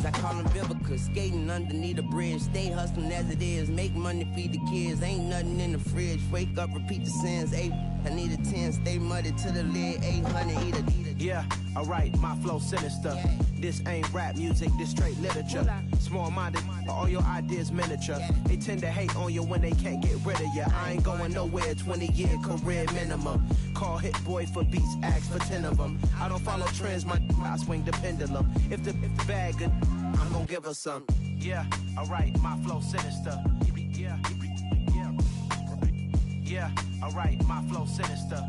I call them Vivica. Skating underneath the bridge, stay hustling as it is. Make money, feed the kids, ain't nothing in the fridge. Wake up, repeat the sins. I need a 10, stay muddy to the lid. 800, eat a. Yeah, alright, my flow sinister. Yeah. This ain't rap music, this straight literature. Small-minded, all your ideas miniature. They tend to hate on you when they can't get rid of you. I ain't going nowhere, 20-year career minimum. Call Hit Boy for beats, ask for 10 of them. I don't follow trends, I swing the pendulum. If the bag good, I'm gonna give her some. Yeah, alright, my flow sinister. Yeah, alright, my flow sinister.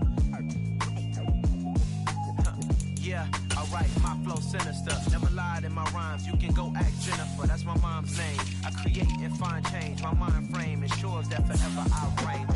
Yeah, alright, my flow sinister. Never lied in my rhymes, you can go ask Jennifer, that's my mom's name. I create and find change, my mind frame ensures that forever I reign.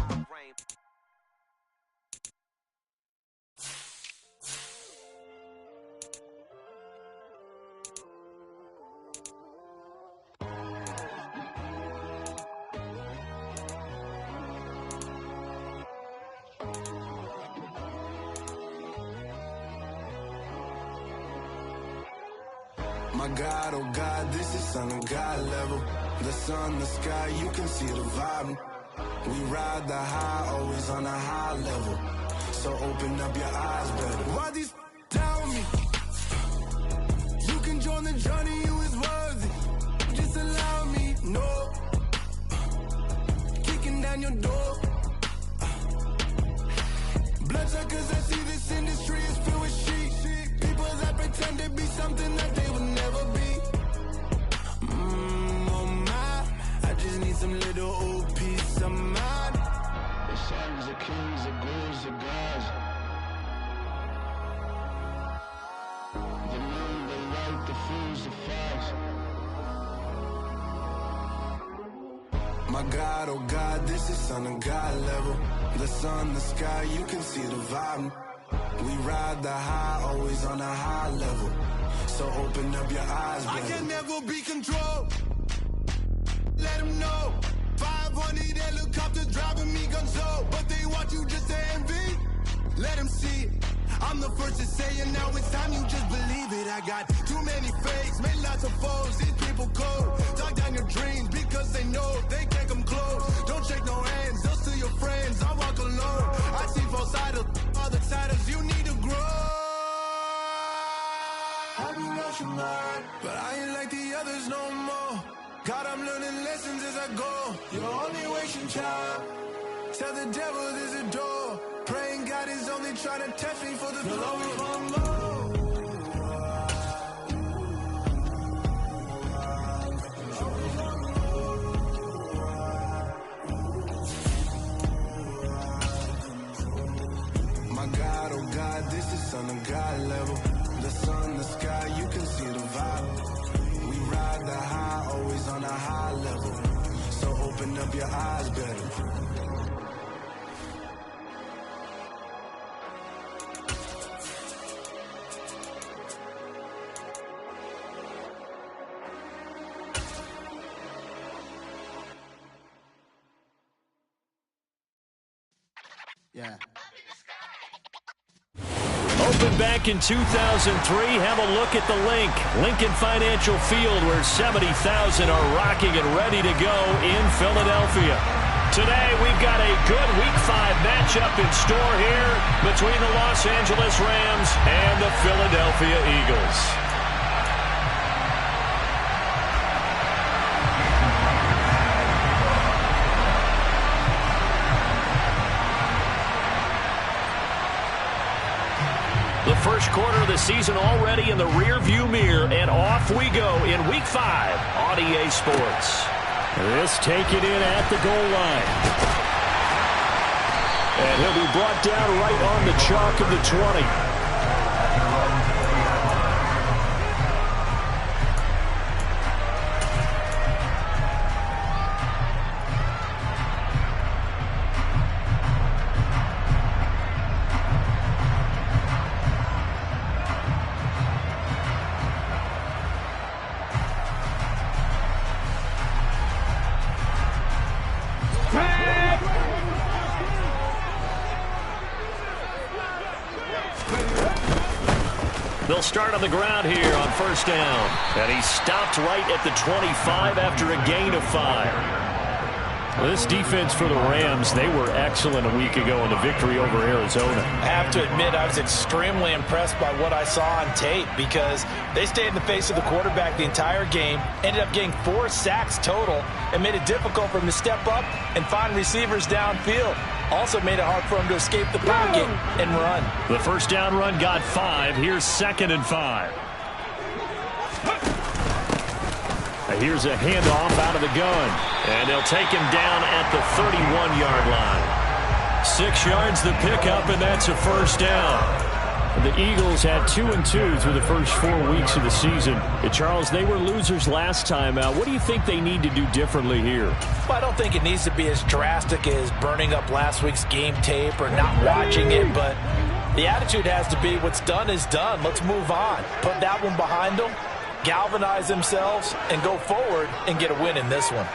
My God, oh God, this is Son of God level. The sun, the sky, you can see the vibe. We ride the high, always on a high level. So open up your eyes better. Why these tell me? You can join the journey, you is worthy. Just allow me, no. Kicking down your door. Bloodsuckers, I see this industry is filled with sheep. People that pretend to be something that they will never be. Oh my, I just need some little old peace of mind. The sons of kings, the ghouls, the gods. The moon, the light, the fools, the facts. My God, oh God, this is Son of God level. The sun, the sky, you can see the vibe. We ride the high, always on a high level. So open up your eyes, baby. I can never be controlled. Let them know. 500 helicopters driving me gonzo. But they want you just to envy. Let them see it. I'm the first to say it, now it's time you just believe it. I got too many fakes, made lots of foes. These people cold. Talk down your dreams because they know they can't come close. Don't shake no hands, they'll steal your friends. I walk alone. I see false idols, other titles. You need to grow. I've been rushing mine, but I ain't like the others no more. God, I'm learning lessons as I go. You're only wasting time. Tell the devil there's a door. Praying God is only trying to test me for the glory of my Lord. My God, oh God, this is Son of God level. The sun, the sky, you can see the vibe. We ride the high, always on a high level. So open up your eyes better. Yeah. Opened back in 2003. Have a look at the link. Lincoln Financial Field, where 70,000 are rocking and ready to go in Philadelphia. Today, we've got a good Week 5 matchup in store here between the Los Angeles Rams and the Philadelphia Eagles. The first quarter of the season already in the rearview mirror, and off we go in Week 5 on EA Sports. This taken in at the goal line. And he'll be brought down right on the chalk of the 20. start on the ground here on first down. And he stopped right at the 25 after a gain of 5. This defense for the Rams, they were excellent a week ago in the victory over Arizona. I have to admit, I was extremely impressed by what I saw on tape because they stayed in the face of the quarterback the entire game, ended up getting 4 sacks total, and made it difficult for him to step up and find receivers downfield. Also made it hard for him to escape the pocket and run. The first down run got 5. Here's 2nd and 5. Here's a handoff out of the gun. And they'll take him down at the 31-yard line. 6 yards the pickup, and that's a first down. The Eagles had 2-2 through the first 4 weeks of the season. And Charles, they were losers last time out. What do you think they need to do differently here? Well, I don't think it needs to be as drastic as burning up last week's game tape or not watching it, but the attitude has to be what's done is done. Let's move on. Put that one behind them, galvanize themselves, and go forward and get a win in this one.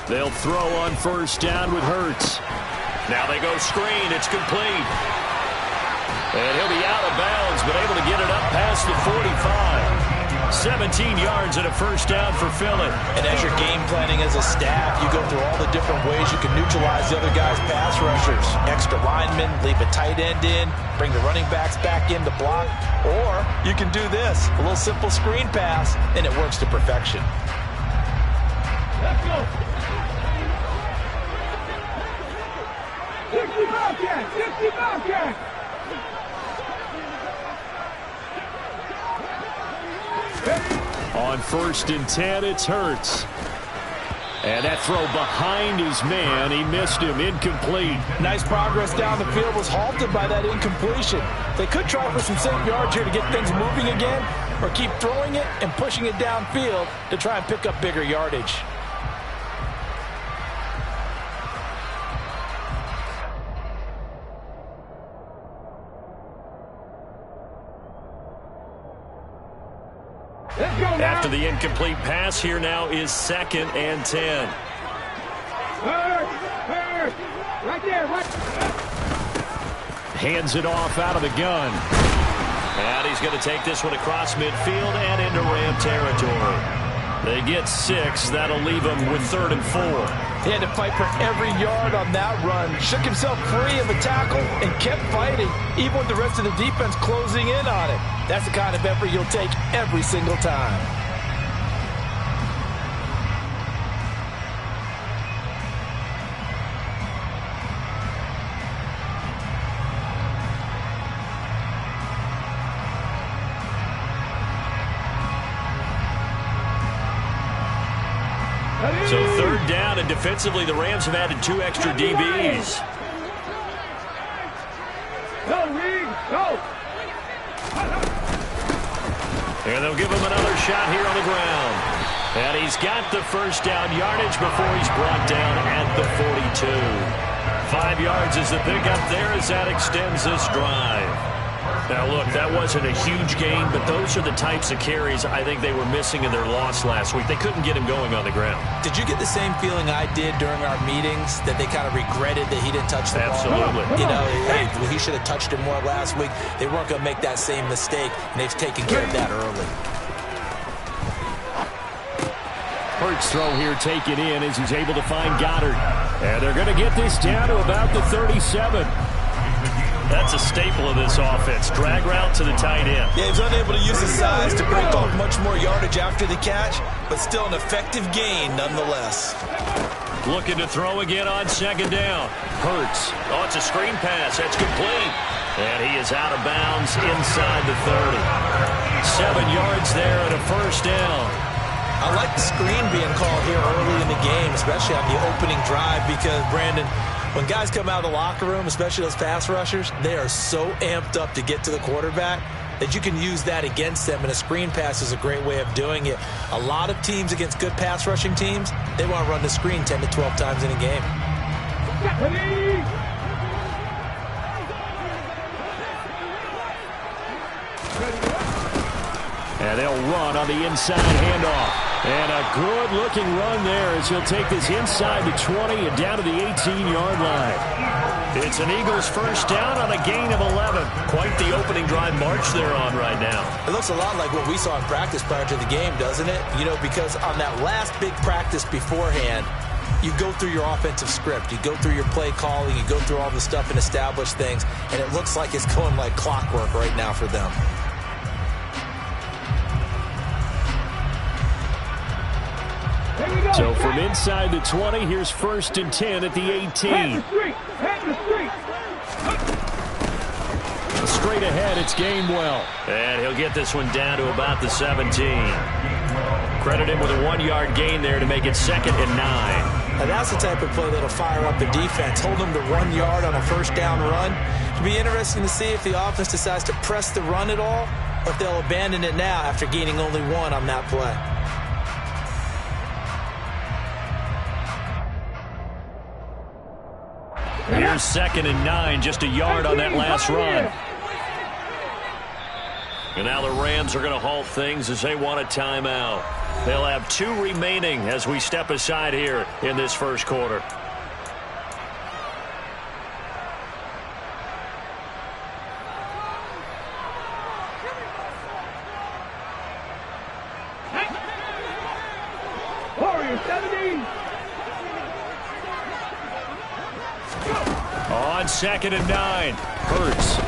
They'll throw on first down with Hurts. Now they go screen. It's complete. And he'll be out of bounds, but able to get it up past the 45. 17 yards and a first down for Philly. And as you're game planning as a staff, you go through all the different ways you can neutralize the other guy's pass rushers. Extra linemen, leave a tight end in, bring the running backs back in to block. Or you can do this, a little simple screen pass, and it works to perfection. Let's go. 60 Bobcat, 60 Bobcat. On 1st and 10, it's Hurts. And that throw behind his man. He missed him. Incomplete. Nice progress down the field was halted by that incompletion. They could try for some safe yards here to get things moving again, or keep throwing it and pushing it downfield to try and pick up bigger yardage. After the incomplete pass, here now is 2nd and 10. Right there, right. Hands it off out of the gun. And he's going to take this one across midfield and into Ram territory. They get 6. That'll leave them with 3rd and 4. He had to fight for every yard on that run. Shook himself free of a tackle and kept fighting, even with the rest of the defense closing in on it. That's the kind of effort you'll take every single time. So 3rd down, and defensively the Rams have added 2 extra DBs. Go, Reed, go. And they'll give him another shot here on the ground. And he's got the first down yardage before he's brought down at the 42. 5 yards is the pickup there as that extends this drive. Now, look, that wasn't a huge gain, but those are the types of carries I think they were missing in their loss last week. They couldn't get him going on the ground. Did you get the same feeling I did during our meetings, that they kind of regretted that he didn't touch the ball? Absolutely. You know, hey, he should have touched it more last week. They weren't going to make that same mistake, and they've taken care of that early. Hurts throw here taken in as he's able to find Goddard. And they're going to get this down to about the 37. That's a staple of this offense. Drag route to the tight end. Yeah, he was unable to use his size to break off much more yardage after the catch, but still an effective gain nonetheless. Looking to throw again on 2nd down. Hurts. Oh, it's a screen pass. That's complete. And he is out of bounds inside the 30. 7 yards there and a first down. I like the screen being called here early in the game, especially on the opening drive, because, Brandon, when guys come out of the locker room, especially those pass rushers, they are so amped up to get to the quarterback that you can use that against them, and a screen pass is a great way of doing it. A lot of teams against good pass rushing teams, they want to run the screen 10 to 12 times in a game. And they'll run on the inside handoff. And a good-looking run there as he'll take this inside the 20 and down to the 18-yard line. It's an Eagles first down on a gain of 11. Quite the opening drive march they're on right now. It looks a lot like what we saw in practice prior to the game, doesn't it? You know, because on that last big practice beforehand, you go through your offensive script. You go through your play calling. You go through all the stuff and establish things. And it looks like it's going like clockwork right now for them. So from inside the 20, here's 1st and 10 at the 18. Straight ahead, it's Gainwell. And he'll get this one down to about the 17. Credit him with a 1-yard gain there to make it 2nd and 9. Now that's the type of play that'll fire up the defense. Hold them to 1 yard on a first down run. It'll be interesting to see if the offense decides to press the run at all or if they'll abandon it now after gaining only 1 on that play. Here's 2nd and 9, just a yard on that last run. And now the Rams are going to halt things as they want a timeout. They'll have 2 remaining as we step aside here in this first quarter. Warriors 17. On 2nd and 9, Hurts.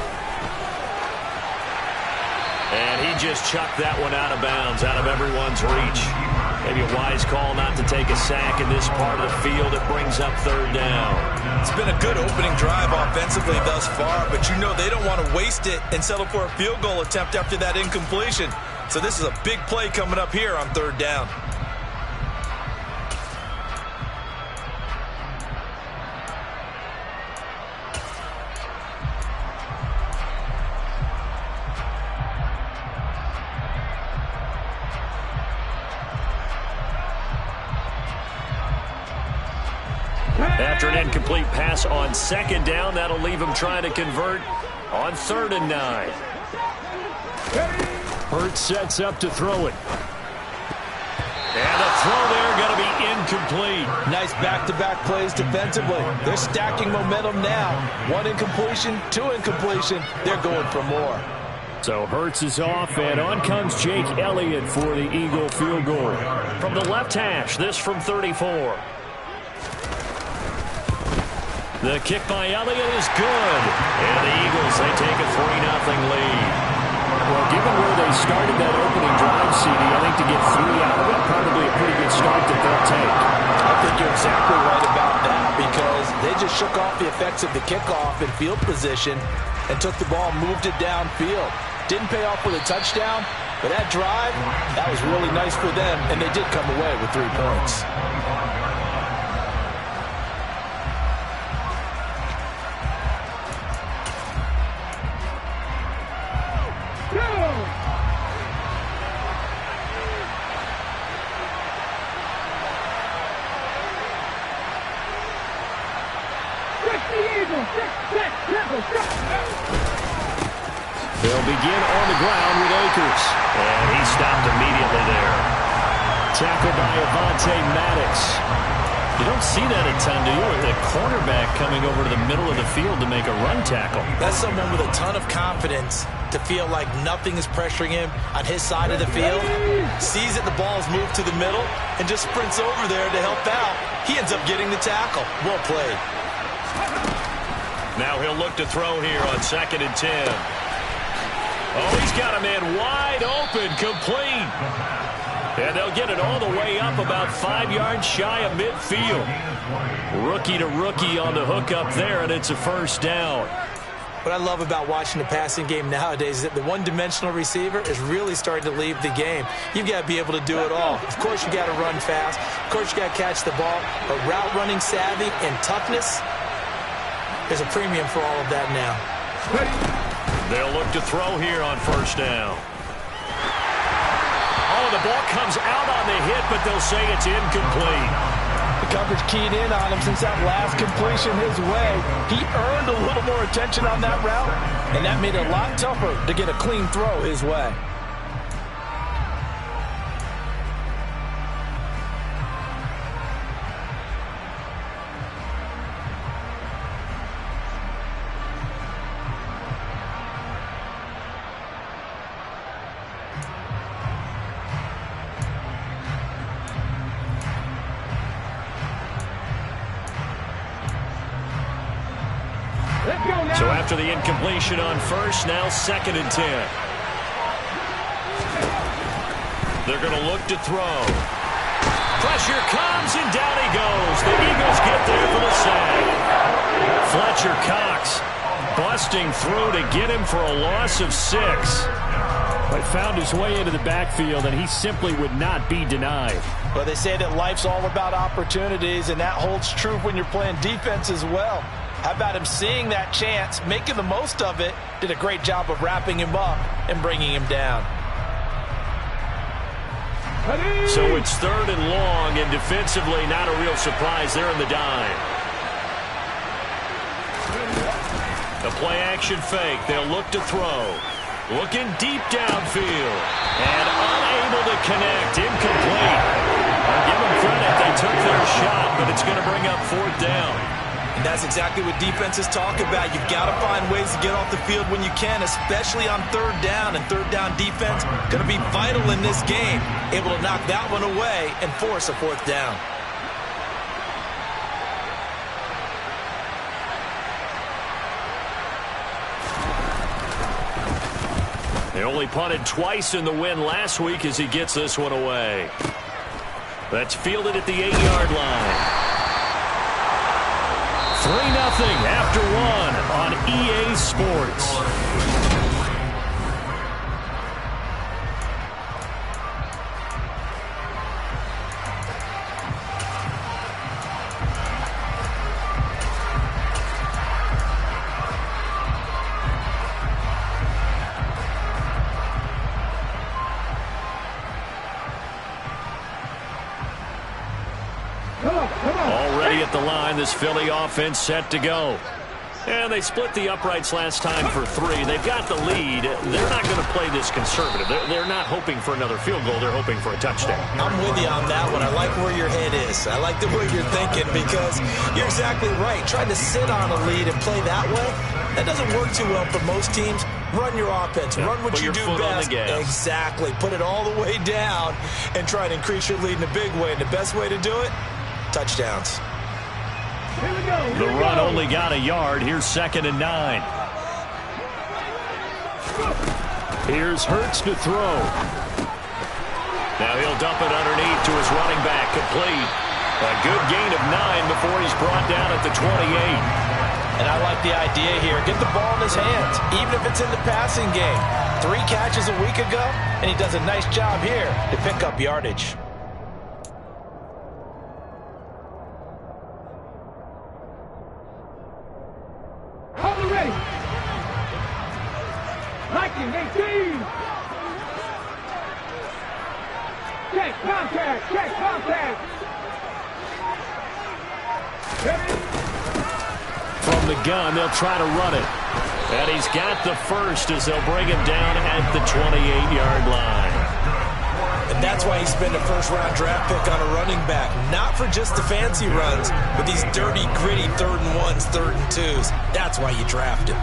And he just chucked that one out of bounds, out of everyone's reach. Maybe a wise call not to take a sack in this part of the field. It brings up 3rd down. It's been a good opening drive offensively thus far, but you know they don't want to waste it and settle for a field goal attempt after that incompletion. So this is a big play coming up here on 3rd down. After an incomplete pass on 2nd down, that'll leave him trying to convert on 3rd and 9. Hurts sets up to throw it. And the throw there going to be incomplete. Nice back-to-back plays defensively. They're stacking momentum now. 1 incompletion, 2 incompletion. They're going for more. So Hurts is off, and on comes Jake Elliott for the Eagle field goal. From the left hash, this from 34. The kick by Elliott is good. And the Eagles, they take a 3-0 lead. Well, given where they started that opening drive, CD, I think to get 3 out of it, probably a pretty good start that they'll take. I think you're exactly right about that because they just shook off the effects of the kickoff in field position and took the ball and moved it downfield. Didn't pay off with a touchdown, but that drive, that was really nice for them, and they did come away with 3 points. They'll begin on the ground with Akers. And he stopped immediately there. Tackled by Avonte Maddox. You don't see that a ton, do you? The cornerback coming over to the middle of the field to make a run tackle. That's someone with a ton of confidence to feel like nothing is pressuring him on his side of the field. Sees that the ball is moved to the middle and just sprints over there to help out. He ends up getting the tackle. Well played. Now he'll look to throw here on 2nd and 10. Oh, he's got a man wide open, complete. And they'll get it all the way up about 5 yards shy of midfield. Rookie to rookie on the hook up there, and it's a first down. What I love about watching the passing game nowadays is that the one-dimensional receiver is really starting to leave the game. You've got to be able to do it all. Of course, you got to run fast. Of course, you got to catch the ball. But route running savvy and toughness, there's a premium for all of that now. They'll look to throw here on first down. Oh, the ball comes out on the hit, but they'll say it's incomplete. The coverage keyed in on him since that last completion his way. He earned a little more attention on that route, and that made it a lot tougher to get a clean throw his way. After the incompletion on first, now 2nd and 10. They're going to look to throw. Pressure comes, and down he goes. The Eagles get there for the sack. Fletcher Cox busting through to get him for a loss of 6. But found his way into the backfield, and he simply would not be denied. Well, they say that life's all about opportunities, and that holds true when you're playing defense as well. How about him seeing that chance, making the most of it, did a great job of wrapping him up and bringing him down. So it's 3rd and long, and defensively not a real surprise there in the dime. The play-action fake. They'll look to throw. Looking deep downfield. And unable to connect. Incomplete. I'll give them credit. They took their shot, but it's going to bring up 4th down. And that's exactly what defenses talk about. You've got to find ways to get off the field when you can, especially on 3rd down. And 3rd down defense going to be vital in this game. Able to knock that one away and force a 4th down. They only punted twice in the win last week as he gets this one away. That's fielded at the 8-yard line. 3-0 after 1 on EA Sports. Already at the line, this Philly offense set to go. And they split the uprights last time for 3. They've got the lead. They're not going to play this conservative. They're not hoping for another field goal. They're hoping for a touchdown. I'm with you on that one. I like where your head is. I like the way you're thinking because you're exactly right. Trying to sit on a lead and play that way, that doesn't work too well for most teams. Run your offense. Run what you do best. Exactly. Put it all the way down and try to increase your lead in a big way. And the best way to do it, touchdowns. The run only got a yard. Here's 2nd and 9. Here's Hurts to throw. Now he'll dump it underneath to his running back. Complete. A good gain of 9 before he's brought down at the 28. And I like the idea here. Get the ball in his hands, even if it's in the passing game. 3 catches a week ago, and he does a nice job here to pick up yardage. Check contact! Check contact! From the gun, they'll try to run it. And he's got the first as they'll bring him down at the 28-yard line. And that's why he spent a first-round draft pick on a running back. Not for just the fancy runs, but these dirty, gritty 3rd and 1s, 3rd and 2s. That's why you draft him.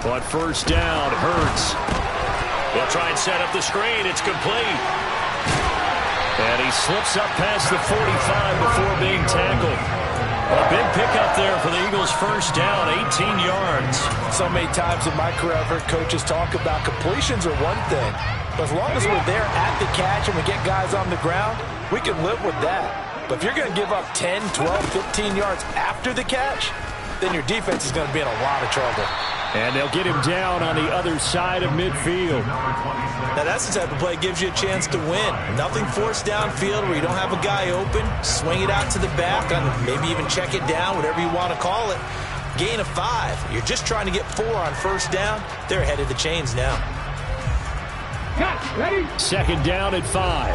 But first down, Hurts. They'll try and set up the screen. It's complete. And he slips up past the 45 before being tackled. A big pickup there for the Eagles' first down, 18 yards. So many times in my career I've heard coaches talk about completions are one thing. But as long as we're there at the catch and we get guys on the ground, we can live with that. But if you're going to give up 10, 12, 15 yards after the catch, then your defense is going to be in a lot of trouble. And they'll get him down on the other side of midfield. Now that's the type of play that gives you a chance to win. Nothing forced downfield where you don't have a guy open. Swing it out to the back and maybe even check it down, whatever you want to call it. Gain of 5. You're just trying to get 4 on first down. They're ahead of the chains now. Cut, ready? 2nd down at 5.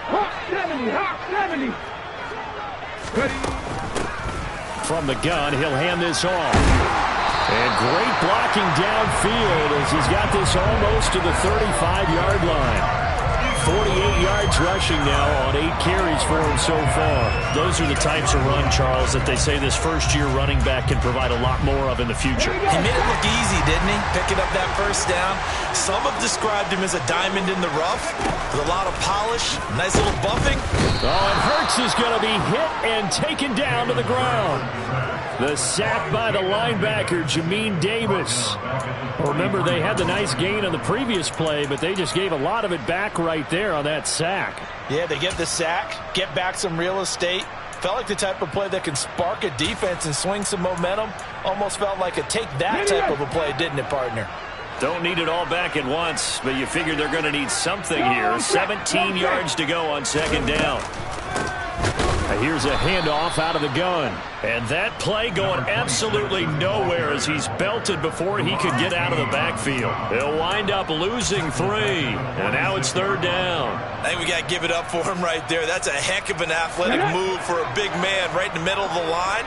Hawk 70, Hawk 70. Ready? From the gun, he'll hand this off. And great blocking downfield as he's got this almost to the 35-yard line. 48 yards rushing now on 8 carries for him so far. Those are the types of run, Charles, that they say this first-year running back can provide a lot more of in the future. He made it look easy, didn't he? Picking up that first down. Some have described him as a diamond in the rough with a lot of polish, nice little buffing. Oh, and Hurts is going to be hit and taken down to the ground. The sack by the linebacker, Jamin Davis. Remember, they had the nice gain on the previous play, but they just gave a lot of it back right there on that sack. Yeah, they get the sack, get back some real estate. Felt like the type of play that can spark a defense and swing some momentum. Almost felt like a take-that type of a play, didn't it, partner? Don't need it all back at once, but you figure they're going to need something here. 17 yards to go on second down. Here's a handoff out of the gun. And that play going absolutely nowhere as he's belted before he could get out of the backfield. He'll wind up losing 3. And now it's third down. I think we got to give it up for him right there. That's a heck of an athletic move for a big man right in the middle of the line.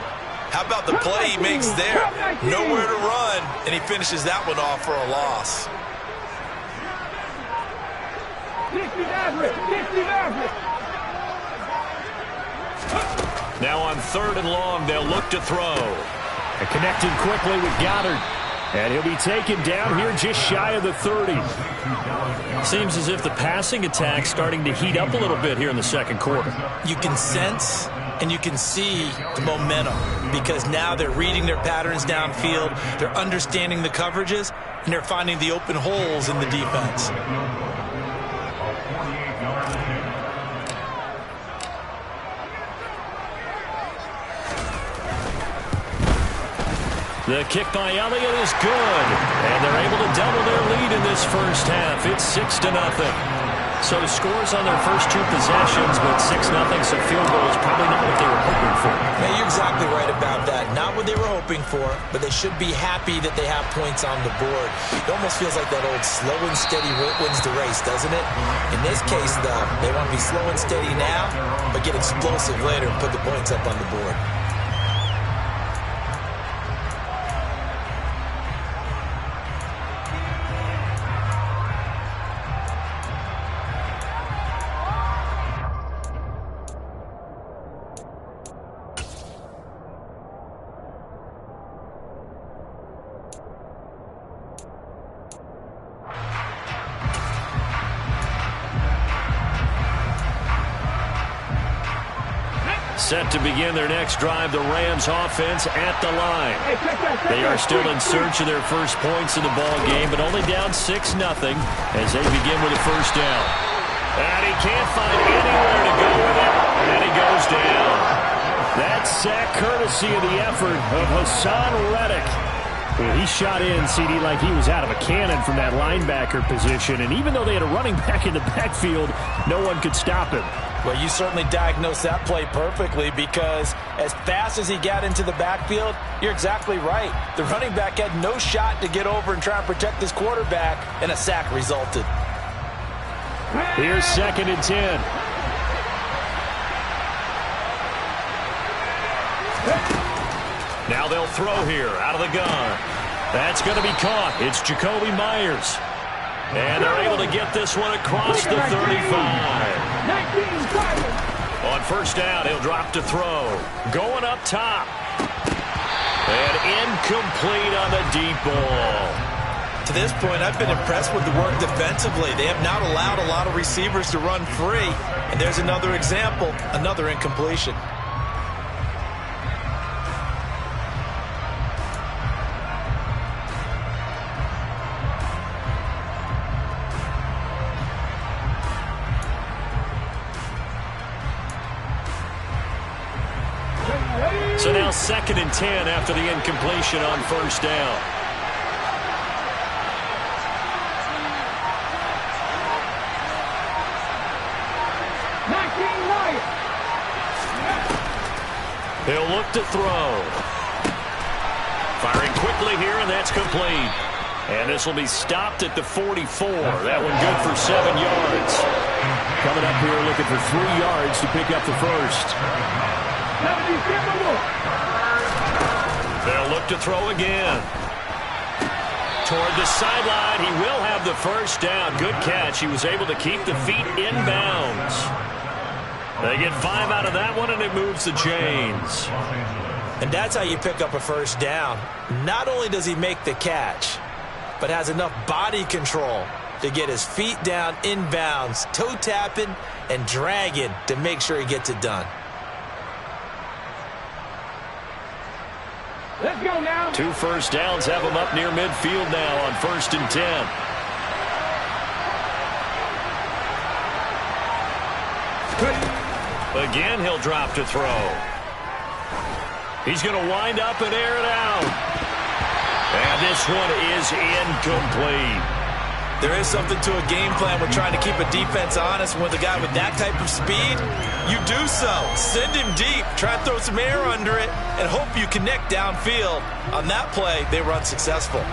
How about the play he makes there? Nowhere to run, and he finishes that one off for a loss. 60 average. Now on third and long, they'll look to throw. And connecting quickly with Goddard. And he'll be taken down here just shy of the 30. Seems as if the passing attack's starting to heat up a little bit here in the second quarter. You can sense and you can see the momentum because now they're reading their patterns downfield, they're understanding the coverages, and they're finding the open holes in the defense. The kick by Elliott is good. And they're able to double their lead in this first half. It's 6-0. So scores on their first 2 possessions, but 6-0, so field goal is probably not what they were hoping for. Yeah, you're exactly right about that. Not what they were hoping for, but they should be happy that they have points on the board. It almost feels like that old slow and steady wins the race, doesn't it? In this case, though, they want to be slow and steady now, but get explosive later and put the points up on the board. Set to begin their next drive, the Rams offense at the line. They are still in search of their first points in the ball game, but only down 6-0 as they begin with a first down. And he can't find anywhere to go with it, and he goes down. That sack courtesy of the effort of Hassan Reddick. Well, he shot in, CD, like he was out of a cannon from that linebacker position, and even though they had a running back in the backfield, no one could stop him. Well, you certainly diagnosed that play perfectly because as fast as he got into the backfield, you're exactly right. The running back had no shot to get over and try and protect his quarterback, and a sack resulted. Here's 2nd and 10. Now they'll throw here out of the gun. That's going to be caught. It's Jacoby Myers. And they're able to get this one across the 35. On first down, he'll drop to throw. Going up top. And incomplete on the deep ball. To this point, I've been impressed with the work defensively. They have not allowed a lot of receivers to run free. And there's another example, another incompletion. So now 2nd and 10 after the incompletion on first down. He'll look to throw. Firing quickly here, and that's complete. And this will be stopped at the 44. That one good for 7 yards. Coming up here looking for 3 yards to pick up the first. They'll look to throw again. toward the sideline. He will have the first down. Good catch. He was able to keep the feet in bounds. They get 5 out of that one, and it moves the chains. And that's how you pick up a first down. Not only does he make the catch, but has enough body control to get his feet down in bounds, toe tapping and dragging to make sure he gets it done. Let's go now. 2 first downs have him up near midfield now on 1st and 10. Again, he'll drop to throw. He's going to wind up and air it out. And this one is incomplete. There is something to a game plan with trying to keep a defense honest. With a guy with that type of speed, you do so. Send him deep, try and throw some air under it, and hope you connect downfield. On that play, they were unsuccessful.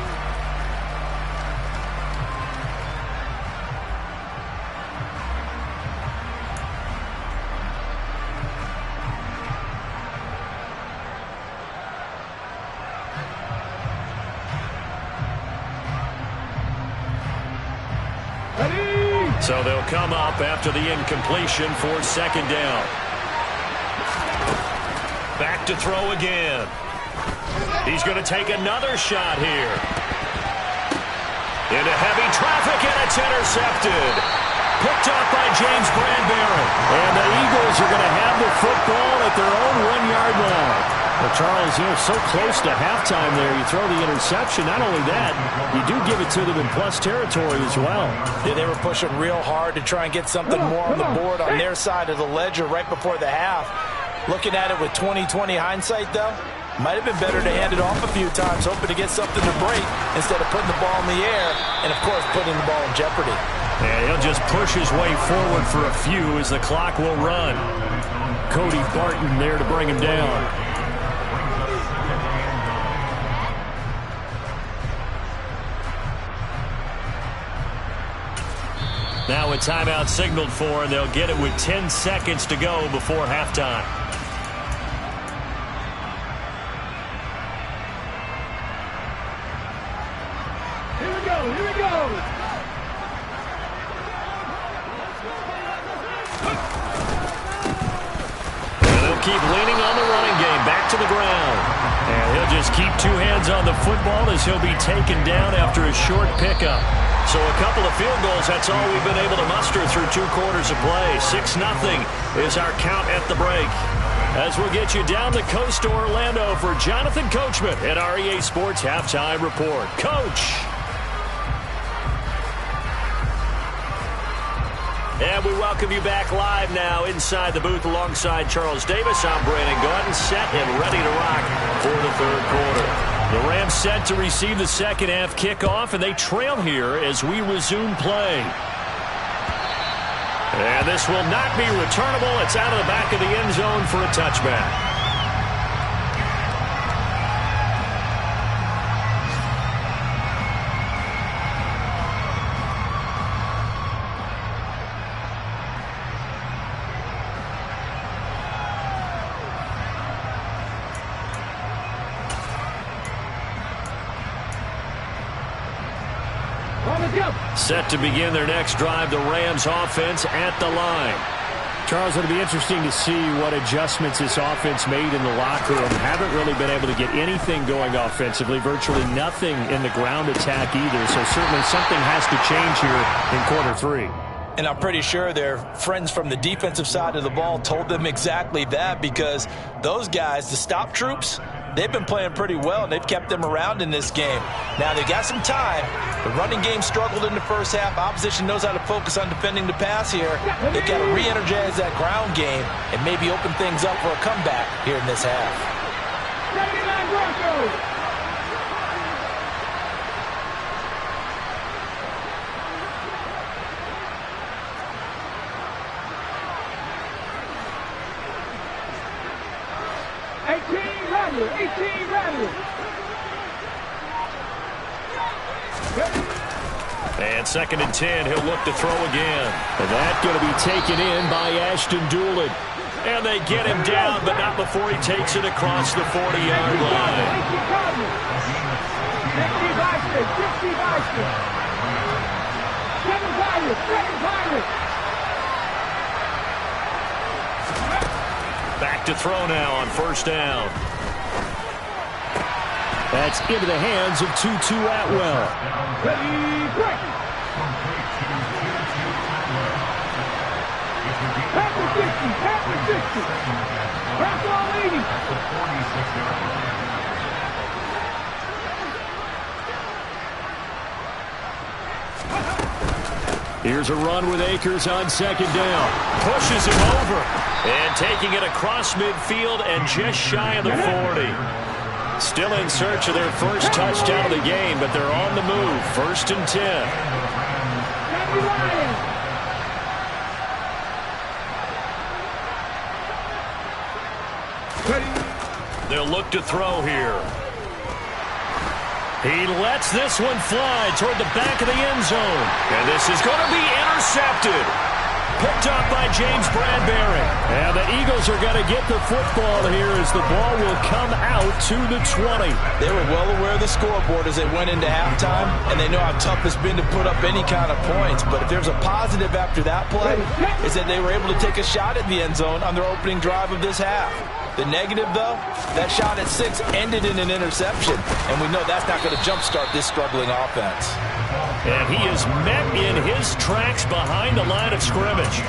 So they'll come up after the incompletion for 2nd down. Back to throw again. He's going to take another shot here. Into heavy traffic, and it's intercepted. Picked up by James Bradbury. And the Eagles are going to have the football at their own 1-yard line. Well, Charles, so close to halftime there. You throw the interception. Not only that, you do give it to them in plus territory as well. Yeah, they were pushing real hard to try and get something more on the board on their side of the ledger right before the half. Looking at it with 20/20 hindsight, though, might have been better to hand it off a few times, hoping to get something to break instead of putting the ball in the air and, of course, putting the ball in jeopardy. And he'll just push his way forward for a few as the clock will run. Cody Barton there to bring him down. Now a timeout signaled for, and they'll get it with 10 seconds to go before halftime. Here we go, here we go. And they'll keep leaning on the running game, back to the ground. And he'll just keep 2 hands on the football as he'll be taken down after a short pickup. So a couple of field goals, that's all we've been able to muster through 2 quarters of play. 6-0 is our count at the break. As we'll get you down the coast to Orlando for Jonathan Coachman at our EA Sports Halftime Report. Coach! And we welcome you back live now inside the booth alongside Charles Davis. I'm Brandon Gaudin, set and ready to rock for the 3rd quarter. The Rams set to receive the 2nd half kickoff, and they trail here as we resume play. And this will not be returnable. It's out of the back of the end zone for a touchback. Set to begin their next drive, the Rams offense at the line. Charles, it'll be interesting to see what adjustments this offense made in the locker room. Haven't really been able to get anything going offensively, virtually nothing in the ground attack either. So certainly something has to change here in quarter 3. And I'm pretty sure their friends from the defensive side of the ball told them exactly that, because those guys, the stop troops, they've been playing pretty well, and they've kept them around in this game. Now, they've got some time. The running game struggled in the first half. Opposition knows how to focus on defending the pass here. They've got to re-energize that ground game and maybe open things up for a comeback here in this half. 79 Broncos. And 2nd and 10, he'll look to throw again. And that's going to be taken in by Ashton Dulin. And they get him down, but not before he takes it across the 40-yard line. 60 Bison. 7 Pirates, 7 Pirates. Back to throw now on first down. That's into the hands of Tutu Atwell. Ready, break. Pass 60. Pass all 80. Here's a run with Akers on second down. Pushes him over. And taking it across midfield and just shy of the 40. Still in search of their first touchdown of the game, but they're on the move. 1st and 10. They'll look to throw here. He lets this one fly toward the back of the end zone. And this is going to be intercepted. Picked up by James Bradbury. And the Eagles are going to get the football here as the ball will come out to the 20. They were well aware of the scoreboard as they went into halftime, and they know how tough it's been to put up any kind of points. But if there's a positive after that play, is that they were able to take a shot at the end zone on their opening drive of this half. The negative, though, that shot at 6 ended in an interception, and we know that's not going to jumpstart this struggling offense. And he is met in his tracks behind the line of scrimmage.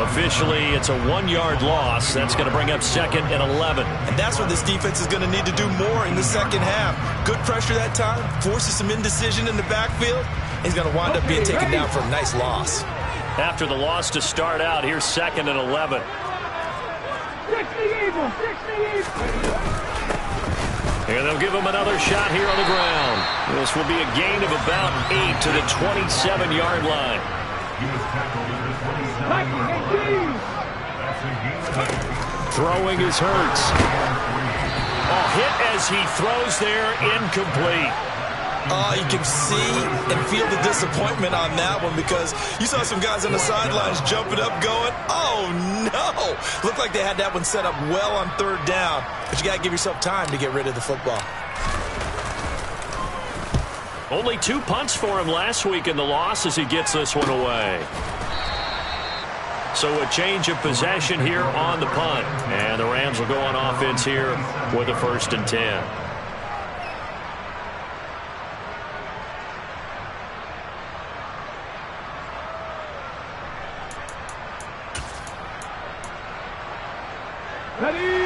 Officially, it's a 1-yard loss. That's going to bring up 2nd and 11. And that's what this defense is going to need to do more in the second half. Good pressure that time, forces some indecision in the backfield. He's going to wind up being taken down for a nice loss. After the loss to start out, here's 2nd and 11. 60 Eagles, 60 Eagles. And they'll give him another shot here on the ground. This will be a gain of about 8 to the 27-yard line. Throwing is Hurts. Hit as he throws there, incomplete. You can see and feel the disappointment on that one because you saw some guys on the sidelines jumping up going, oh no! Looked like they had that one set up well on 3rd down, but you got to give yourself time to get rid of the football. Only 2 punts for him last week in the loss as he gets this one away. So a change of possession here on the punt. And the Rams will go on offense here with a 1st and 10.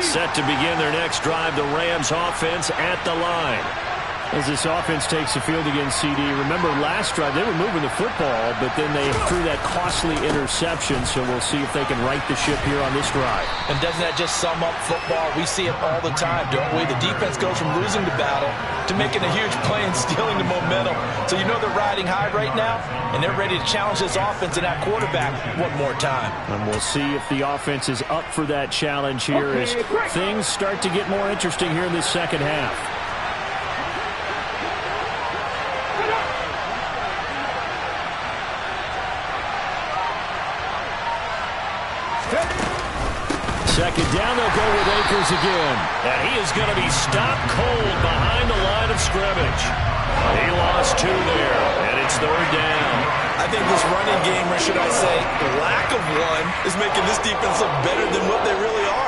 Set to begin their next drive, the Rams offense at the line. As this offense takes the field against CD, remember last drive they were moving the football, but then they threw that costly interception, so we'll see if they can right the ship here on this drive. And doesn't that just sum up football? We see it all the time, don't we? The defense goes from losing the battle to making a huge play and stealing the momentum. So you know they're riding high right now, and they're ready to challenge this offense and that quarterback one more time. And we'll see if the offense is up for that challenge here as things start to get more interesting here in this second half. Second down, they'll go with Akers again. And he is going to be stopped cold behind the line of scrimmage. He lost 2 there, and it's 3rd down. I think this running game, or should I say lack of one, is making this defense look better than what they really are.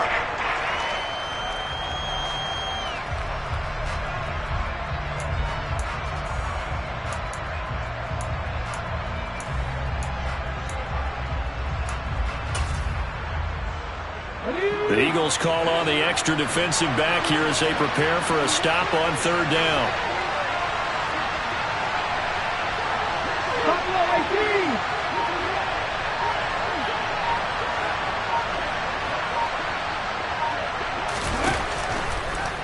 The Eagles call on the extra defensive back here as they prepare for a stop on 3rd down.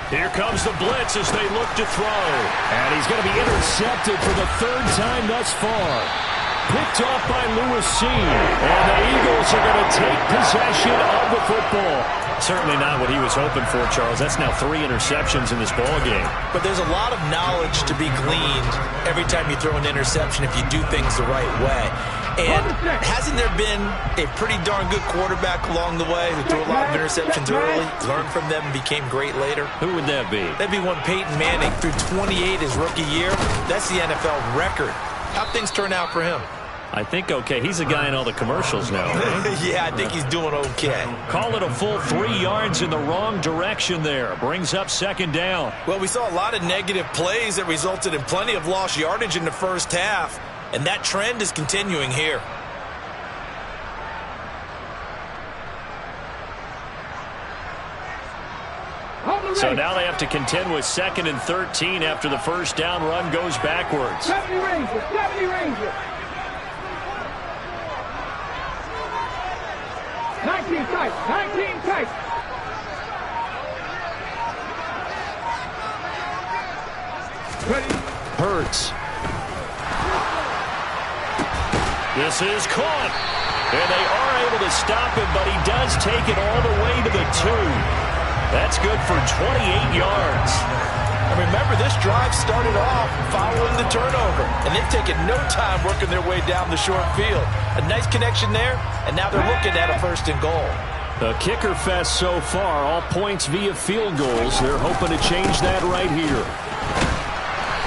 Here comes the blitz as they look to throw. And he's going to be intercepted for the 3rd time thus far. Picked off by Lewis Cine. And the Eagles are going to take possession of the football. Certainly not what he was hoping for, Charles. That's now 3 interceptions in this ball game. But there's a lot of knowledge to be gleaned every time you throw an interception if you do things the right way. And hasn't there been a pretty darn good quarterback along the way who threw a lot of interceptions early, learned from them, and became great later? Who would that be? That'd be one Peyton Manning threw 28 his rookie year. That's the NFL record. How'd things turn out for him? I think okay. He's a guy in all the commercials now. Right? Yeah, I think he's doing okay. Call it a full 3 yards in the wrong direction there. Brings up second down. Well, we saw a lot of negative plays that resulted in plenty of lost yardage in the first half, and that trend is continuing here. So now they have to contend with 2nd and 13 after the first down run goes backwards. 70 Rangers, 70 Rangers. 19 tight, 19 tight. Ready? Hurts. This is caught. And they are able to stop him, but he does take it all the way to the 2. That's good for 28 yards. And remember, this drive started off following the turnover, and they've taken no time working their way down the short field. A nice connection there, and now they're looking at a 1st and goal. A kicker fest so far, all points via field goals. They're hoping to change that right here.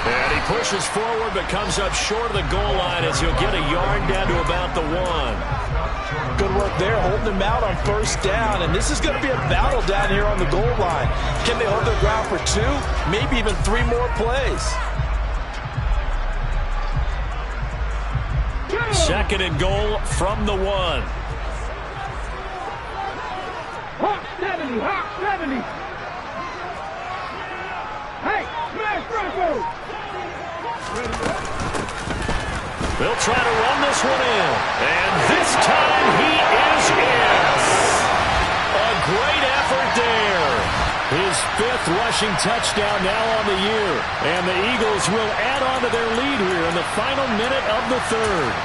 And he pushes forward but comes up short of the goal line as he'll get a yard down to about the 1. Good work there, holding them out on 1st down, and this is going to be a battle down here on the goal line. Can they hold their ground for 2, maybe even 3 more plays? 2nd and goal from the 1. Hawk 70, Hawk 70. Hey, smash Bronco. They'll try to run this one in. And this time he is in. A great effort there. His 5th rushing touchdown now on the year. And the Eagles will add on to their lead here in the final minute of the 3rd.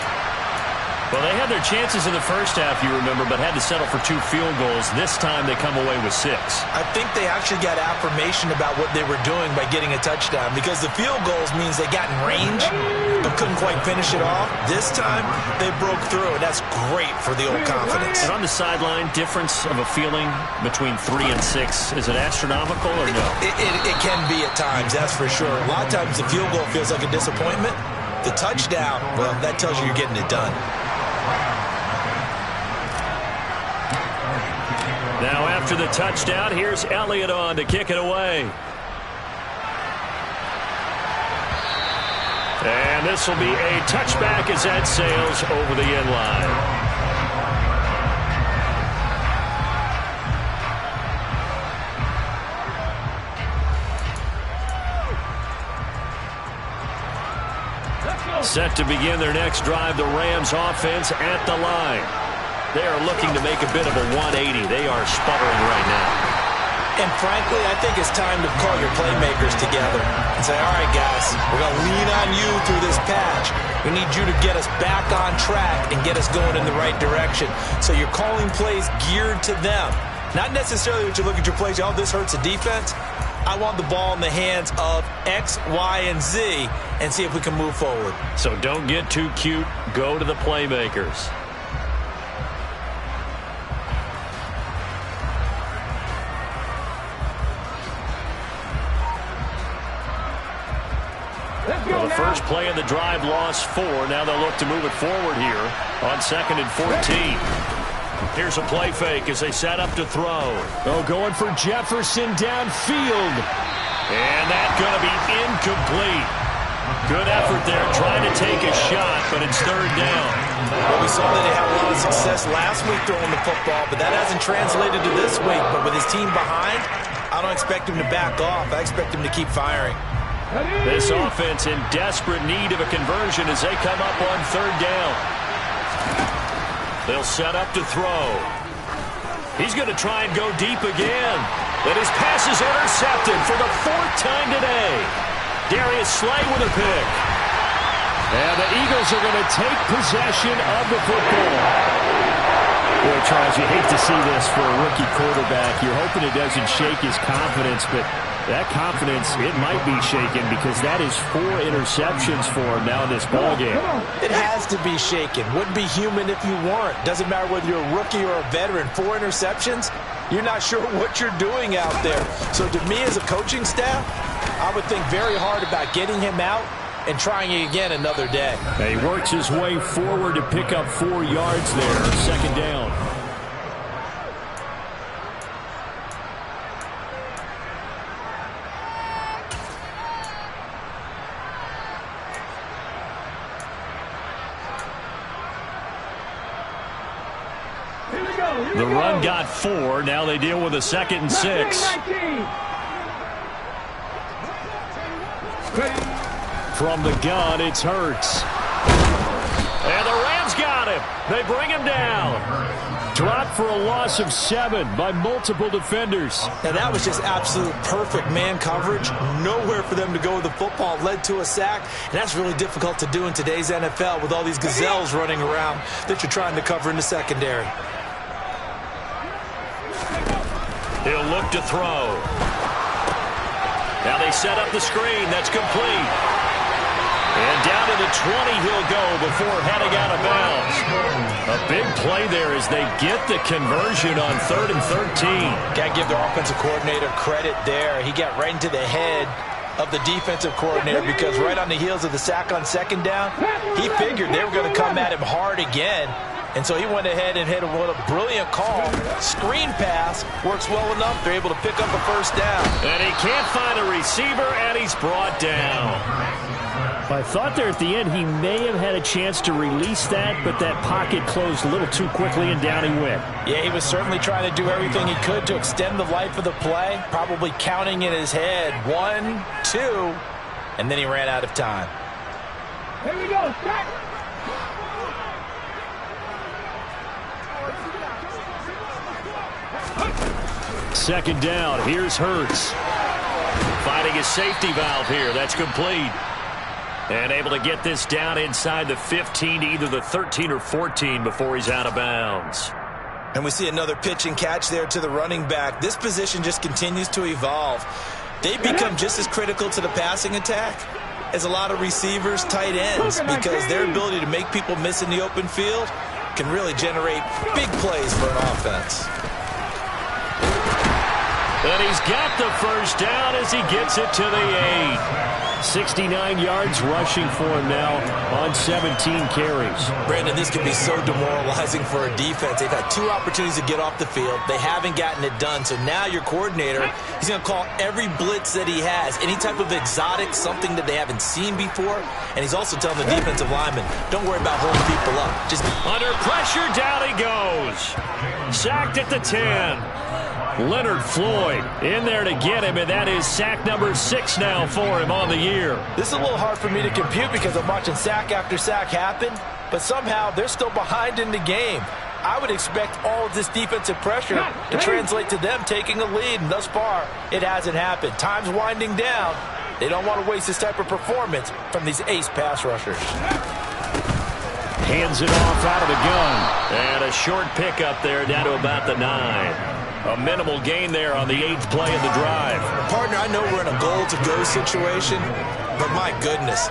Well, they had their chances in the first half, you remember, but had to settle for 2 field goals. This time they come away with 6. I think they actually got affirmation about what they were doing by getting a touchdown, because the field goals means they got in range but couldn't quite finish it off. This time they broke through, and that's great for the old confidence. And on the sideline, difference of a feeling between 3 and 6, is it astronomical or no? It can be at times, that's for sure. A lot of times the field goal feels like a disappointment. The touchdown, well, that tells you you're getting it done. Now after the touchdown, here's Elliott on to kick it away. And this will be a touchback as that sails over the end line. Set to begin their next drive, the Rams offense at the line. They are looking to make a bit of a 180. They are sputtering right now. And frankly, I think it's time to call your playmakers together and say, all right, guys, we're going to lean on you through this patch. We need you to get us back on track and get us going in the right direction. So you're calling plays geared to them. Not necessarily that you look at your plays, oh, this hurts the defense. I want the ball in the hands of X, Y, and Z and see if we can move forward. So don't get too cute. Go to the playmakers. Well, the first play of the drive lost 4. Now they'll look to move it forward here on 2nd and 14. Here's a play fake as they set up to throw. Oh, going for Jefferson downfield. And that's going to be incomplete. Good effort there trying to take a shot, but it's 3rd down. Well, we saw that he had a lot of success last week throwing the football, but that hasn't translated to this week. But with his team behind, I don't expect him to back off. I expect him to keep firing. This offense in desperate need of a conversion as they come up on 3rd down. They'll set up to throw. He's going to try and go deep again. But his pass is intercepted for the 4th time today. Darius Slay with a pick. And the Eagles are going to take possession of the football. Boy, Charles, you hate to see this for a rookie quarterback. You're hoping it doesn't shake his confidence, but that confidence, it might be shaken because that is 4 interceptions for him now in this ballgame. It has to be shaken. Wouldn't be human if you weren't. Doesn't matter whether you're a rookie or a veteran. 4 interceptions, you're not sure what you're doing out there. So to me as a coaching staff, I would think very hard about getting him out and trying it again another day. He works his way forward to pick up 4 yards there. Second down. The run got 4. Now they deal with a 2nd and 6. From the gun, it's Hurts. And the Rams got him. They bring him down. Dropped for a loss of 7 by multiple defenders. Now that was just absolute perfect man coverage. Nowhere for them to go with the football. Led to a sack. And that's really difficult to do in today's NFL with all these gazelles running around that you're trying to cover in the secondary. He'll look to throw. Now they set up the screen. That's complete. And down to the 20 he'll go before heading out of bounds. A big play there as they get the conversion on 3rd and 13. Got to give their offensive coordinator credit there. He got right into the head of the defensive coordinator because right on the heels of the sack on 2nd down, he figured they were going to come at him hard again. And so he went ahead and hit what a brilliant call. Screen pass works well enough. They're able to pick up a 1st down. And he can't find a receiver, and he's brought down. I thought there at the end he may have had a chance to release that, but that pocket closed a little too quickly, and down he went. Yeah, he was certainly trying to do everything he could to extend the life of the play, probably counting in his head 1, 2, and then he ran out of time. Here we go, sack. Second down. Here's Hurts. Finding his safety valve here. That's complete. And able to get this down inside the 15 to either the 13 or 14 before he's out of bounds. And we see another pitch and catch there to the running back. This position just continues to evolve. They become just as critical to the passing attack as a lot of receivers, tight ends, because their ability to make people miss in the open field can really generate big plays for an offense. And he's got the 1st down as he gets it to the 8. 69 yards rushing for him now on 17 carries. Brandon, this can be so demoralizing for a defense. They've had 2 opportunities to get off the field. They haven't gotten it done. So now your coordinator, he's going to call every blitz that he has, any type of exotic, something that they haven't seen before. And he's also telling the defensive lineman, don't worry about holding people up. Just under pressure, down he goes. Sacked at the 10. Leonard Floyd in there to get him, and that is sack number 6 now for him on the year. This is a little hard for me to compute because I'm watching sack after sack happen, but somehow they're still behind in the game. I would expect all of this defensive pressure to translate to them taking a lead, and thus far, it hasn't happened. Time's winding down. They don't want to waste this type of performance from these ace pass rushers. Hands it off out of the gun. And a short pickup there down to about the 9. A minimal gain there on the 8th play of the drive. Partner, I know we're in a goal-to-go situation, but my goodness,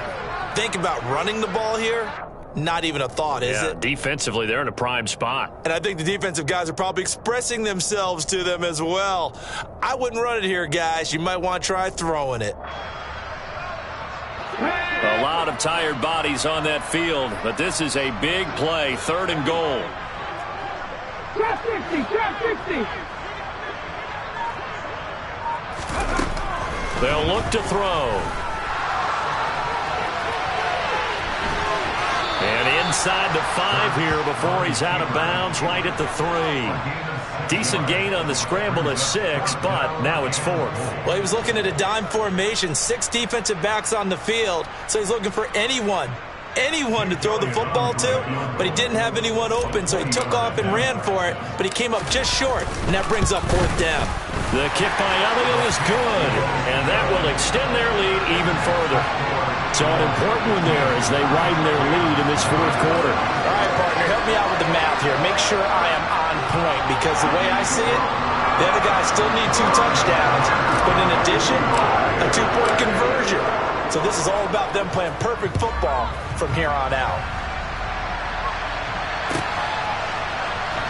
think about running the ball here. Not even a thought, is it? Defensively, they're in a prime spot. And I think the defensive guys are probably expressing themselves to them as well. I wouldn't run it here, guys. You might want to try throwing it. A lot of tired bodies on that field, but this is a big play, 3rd and goal. Trap 60, trap 60. They'll look to throw. And inside the 5 here before he's out of bounds, right at the 3. Decent gain on the scramble to 6, but now it's 4th. Well, he was looking at a dime formation, 6 defensive backs on the field, so he's looking for anyone to throw the football to, but he didn't have anyone open, so he took off and ran for it, but he came up just short, and that brings up 4th down. The kick by Elliott is good, and that will extend their lead even further. So an important one there as they widen their lead in this fourth quarter. All right, partner, help me out with the math here. Make sure I am on point, because the way I see it, the other guys still need 2 touchdowns, but in addition, a 2-point conversion. So this is all about them playing perfect football from here on out.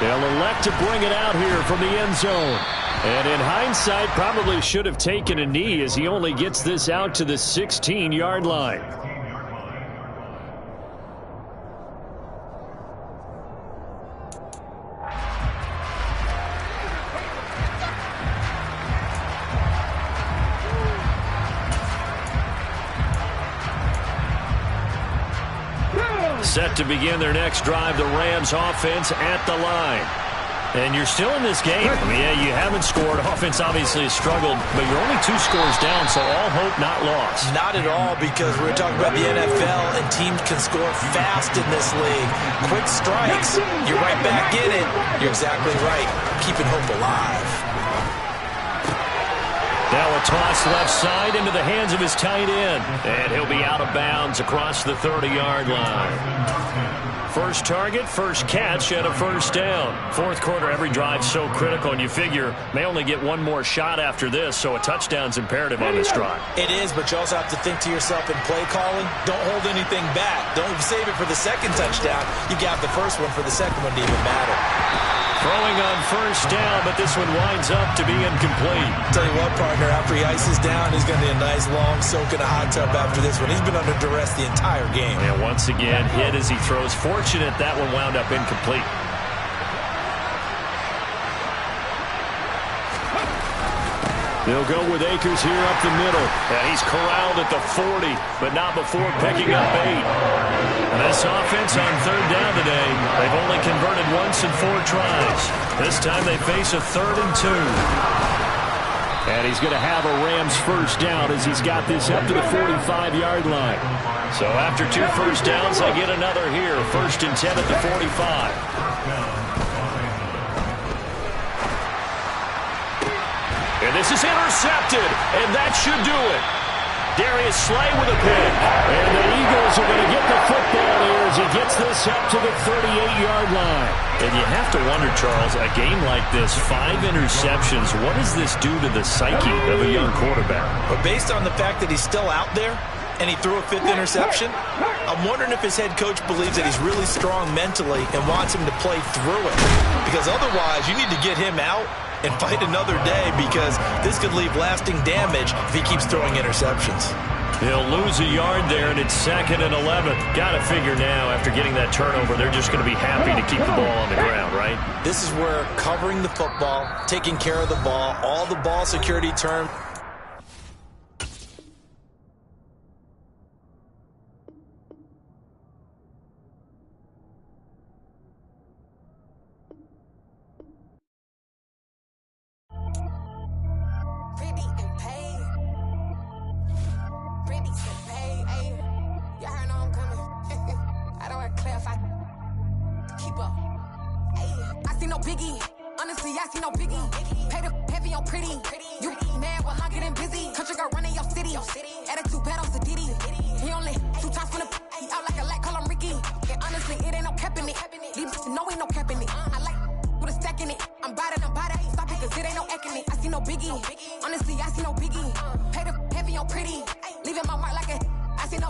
They'll elect to bring it out here from the end zone. And in hindsight, probably should have taken a knee as he only gets this out to the 16-yard line. Set to begin their next drive, the Rams offense at the line. And you're still in this game. I mean, yeah, you haven't scored. Offense obviously has struggled, but you're only 2 scores down, so all hope not lost. Not at all, because we're talking about the NFL, and teams can score fast in this league. Quick strikes, you're right back in it. You're exactly right. Keeping hope alive. Now a toss left side into the hands of his tight end. And he'll be out of bounds across the 30-yard line. First target, first catch, and a first down. Fourth quarter, every drive so critical, and you figure may only get one more shot after this, so a touchdown's imperative on this drive. It is, but you also have to think to yourself in play calling, don't hold anything back. Don't save it for the second touchdown. You got the first one for the second one to even matter. Throwing on first down, but this one winds up to be incomplete. Tell you what, partner, after he ices down, he's going to need a nice long soak in a hot tub after this one. He's been under duress the entire game. And once again, hit as he throws. Fortunate that one wound up incomplete. They'll go with Akers here up the middle. And he's corralled at the 40, but not before picking up 8. And this offense on third down today, they've only converted once in 4 tries. This time they face a 3rd and 2. And he's going to have a Rams first down as he's got this up to the 45-yard line. So after 2 first downs, they get another here. 1st and 10 at the 45. And this is intercepted, and that should do it. Darius Slay with a pick. And the Eagles are going to get the football here as he gets this up to the 38-yard line. And you have to wonder, Charles, a game like this, 5 interceptions, what does this do to the psyche of a young quarterback? But based on the fact that he's still out there and he threw a 5th interception, I'm wondering if his head coach believes that he's really strong mentally and wants him to play through it. Because otherwise, you need to get him out and fight another day, because this could leave lasting damage if he keeps throwing interceptions. He'll lose a yard there, and it's 2nd and 11. Got to figure now, after getting that turnover, they're just going to be happy to keep the ball on the ground, right? This is where covering the football, taking care of the ball, all the ball security terms. Honestly, I see no biggie. Pay the heavy on pretty. Leaving my mark like a, I see no